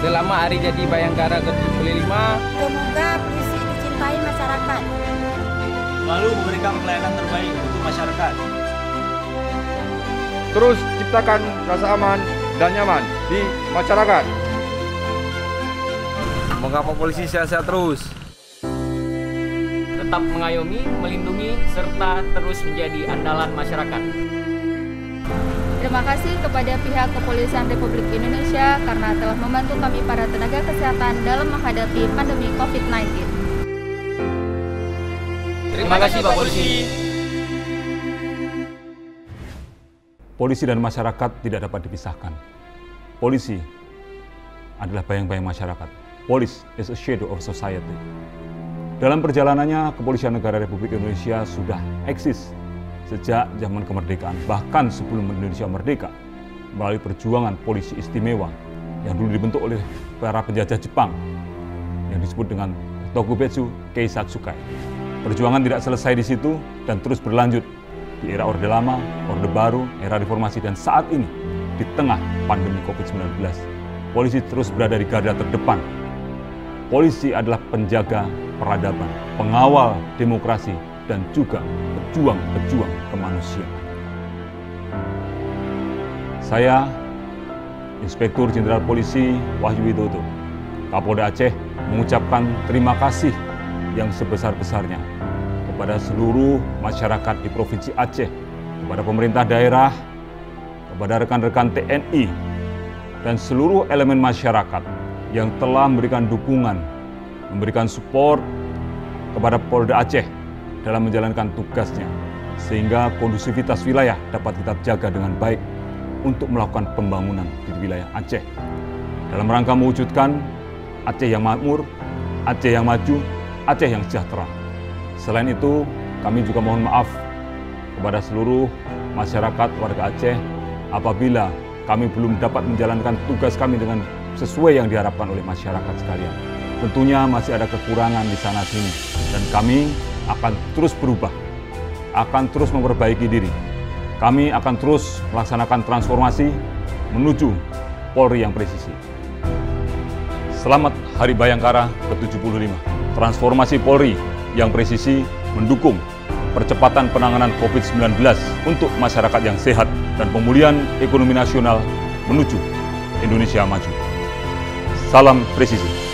selama hari jadi Bayangkara ke-75. Semoga polisi dicintai masyarakat. Lalu memberikan pelayanan terbaik untuk masyarakat. Terus ciptakan rasa aman dan nyaman di masyarakat. Semoga Pak Polisi sehat-sehat terus. Tetap mengayomi, melindungi, serta terus menjadi andalan masyarakat. Terima kasih kepada pihak Kepolisian Republik Indonesia karena telah membantu kami para tenaga kesehatan dalam menghadapi pandemi COVID-19. Terima kasih Pak Polisi. Polisi dan masyarakat tidak dapat dipisahkan. Polisi adalah bayang-bayang masyarakat. Police is a shadow of society. Dalam perjalanannya, Kepolisian Negara Republik Indonesia sudah eksis sejak zaman kemerdekaan, bahkan sebelum Indonesia merdeka, melalui perjuangan polisi istimewa yang dulu dibentuk oleh para penjajah Jepang yang disebut dengan Tokubetsu Keisatsukai. Perjuangan tidak selesai di situ dan terus berlanjut di era Orde Lama, Orde Baru, era Reformasi, dan saat ini di tengah pandemi COVID-19. Polisi terus berada di garda terdepan. Polisi adalah penjaga peradaban, pengawal demokrasi, dan juga pejuang-pejuang kemanusiaan. Saya, Inspektur Jenderal Polisi Wahyu Widodo, Kapolda Aceh, mengucapkan terima kasih yang sebesar-besarnya kepada seluruh masyarakat di Provinsi Aceh, kepada pemerintah daerah, kepada rekan-rekan TNI, dan seluruh elemen masyarakat yang telah memberikan dukungan, memberikan support kepada Polda Aceh dalam menjalankan tugasnya, sehingga kondusivitas wilayah dapat kita jaga dengan baik untuk melakukan pembangunan di wilayah Aceh. Dalam rangka mewujudkan Aceh yang makmur, Aceh yang maju, Aceh yang sejahtera. Selain itu, kami juga mohon maaf kepada seluruh masyarakat warga Aceh apabila kami belum dapat menjalankan tugas kami dengan sesuai yang diharapkan oleh masyarakat sekalian. Tentunya masih ada kekurangan di sana-sini, dan kami akan terus berubah, akan terus memperbaiki diri. Kami akan terus melaksanakan transformasi menuju Polri yang presisi. Selamat Hari Bayangkara ke-75. Transformasi Polri yang presisi mendukung percepatan penanganan COVID-19 untuk masyarakat yang sehat dan pemulihan ekonomi nasional menuju Indonesia maju. Salam presisi.